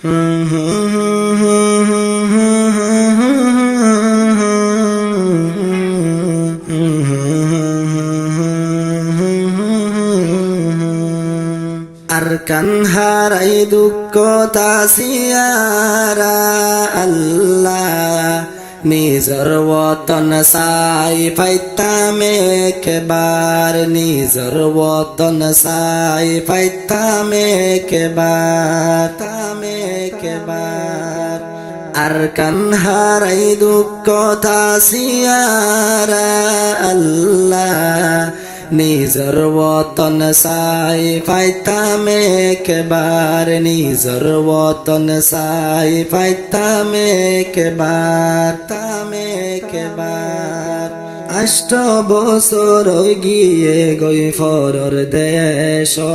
আর কানহারাই দুঃখ তাসিয়ারা আল্লাহ নিজর ওতন সাই ফাইতামে কেবার নিজর ওতন সাই ফাইতামে কেবার আর কানহারাই দুঃখ তাসিয়ারা আল্লাহ নিজর ওতন সাই ফাইতামে কেবার নিজর ওতন সাই ফাইতামে কেবার আষ্ট বছর গিয়ে গই ফরর দেশত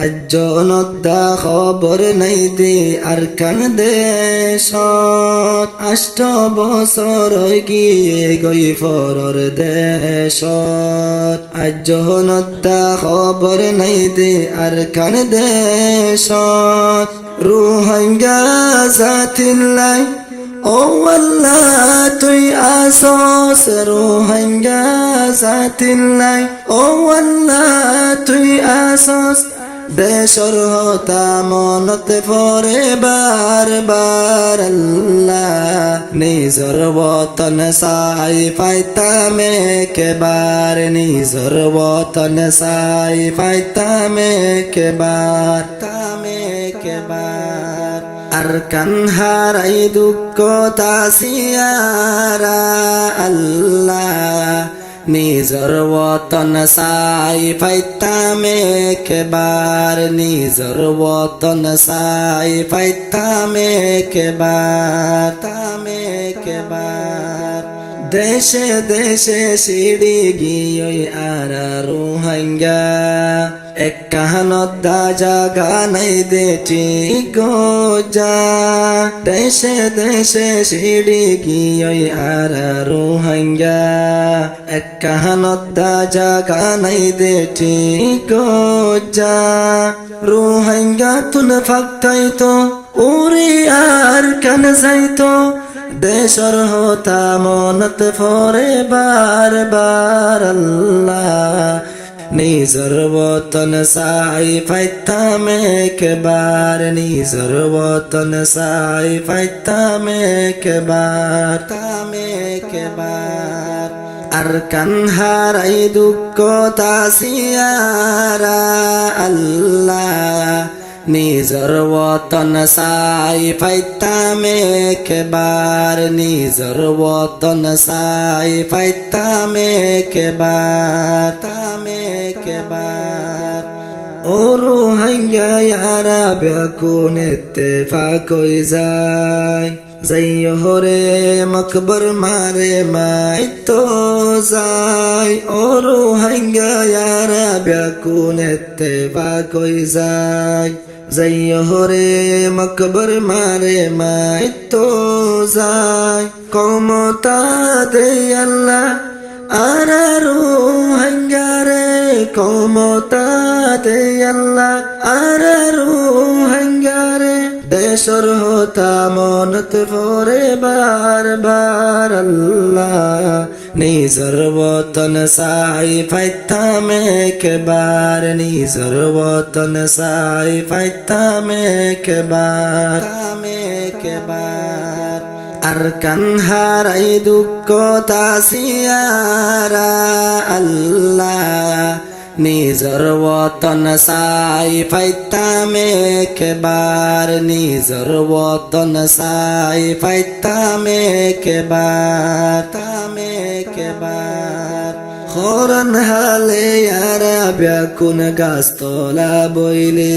আজনদা খবর নাই দে আর কান দেশত আষ্ট বছর গিয়ে গই ফরর দেশত আজনদা খবর নাই দে আর কান দেশত রুহাঙ্গা জাতিল্লাই ও আল্লাহ তুই আসস রোহিঙ্গা জাতিল্লাই ও আল্লাহ তুই আসস দেশর হতা মনতে পরে বার আল্লাহ নিজর বতন সাই ফাইতামে কেবার নিজর বতন সাই ফাইতামে কেবার আর কানহারাই দুঃখ তাসিয়ারা আল্লাহ নিজর ওতন সাই ফাইতামে কেবার নিজর ওতন সাই ফাইতামে কেবার দেশে দেশে সিঁড়ি গিয়ে আর রোহিঙ্গা এক কাহানদা জাগা নাই দে ঠিক যা দেশে দেশে সিঁড়ি গিয়ে আর রোহিঙ্গা এক কাহানদা জাগা নাই দে ঠিক যা রোহিঙ্গা তুন ফাক্তাইতো উড়ি আর কান যাইতো দেশর হতা মনত পরে বার আল্লাহ নিজর বতন সাই ফাইতামে কেবার নিজর বতন সাই ফাইতামে কেবার আর কানহারাই দুঃখ তাসিয়ারা আল্লাহ নিজর ওতন সাই ফাইতামে কেবার নিজর ওতন সাই ফাইতামে কেবার ও রোহিঙ্গা ইয়ারা বেকুন ইত্তেফাক হই যায় যাইও হরে মকবর মারে মাইতো যায় ও রোহিঙ্গা ইয়ারা বেকুন ইত্তেফাক হই যায় যাইও হরে মকবর মারে মাইতো যায় কমতা দে আল্লাহ আর রোহিঙ্গা রে কমতা দে আল্লাহ আর রোহিঙ্গা রে দেশর হতা মনত পরে বার আল্লাহ নিজর বতন সাই ফাইতামে কেবার নিজর বতন সাই ফাইতামে কেবার আর কানহারাই দুঃখ তাসিয়ারা আল্লাহ নিজর ওতন সাই ফাইতামে কেবার নিজর ওতন সাই ফাইতামে কেবার হরন হালে ইয়ারা ব্যাকুন গাছতলা বইলে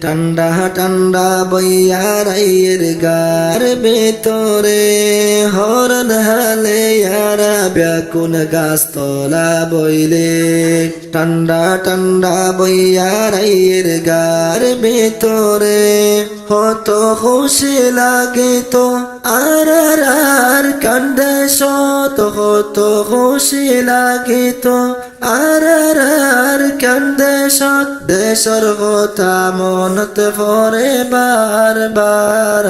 ঠান্ডা ঠান্ডা বইয়ারাইয়ের গার ভেতরে হরন হালে ইয়ারা ব্যাকুন গাছতলা বইলে ঠান্ডা ঠান্ডা বইয়ারাইয়ের গার ভেতরে হত খুশি লাগে তো আর কান্দে শত হত খুশি লাগে লাগিত আর দেশর কথা মনত পরে বার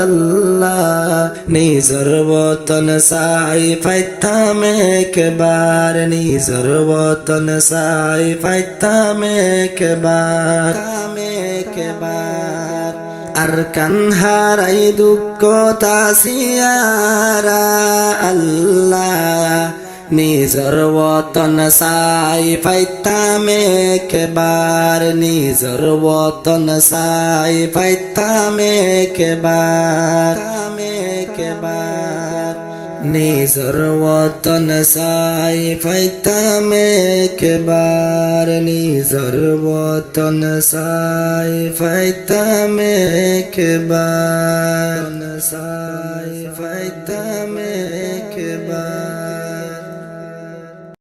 আল্লাহ নিজর বতন সাই ফাইতাম একবার নিজর বতন সাই ফাইতাম একবার আর কানহারাই দুঃখ তাসিয়ারা আল্লাহ নিজর বতন সাই ফাইতাম একবার নিজর বতন সাই ফাইতাম একবার নিজর বতন সাই ফাইতাম একবার নিজর বতন সাই ফাইতাম একবার সাই ফাইতাম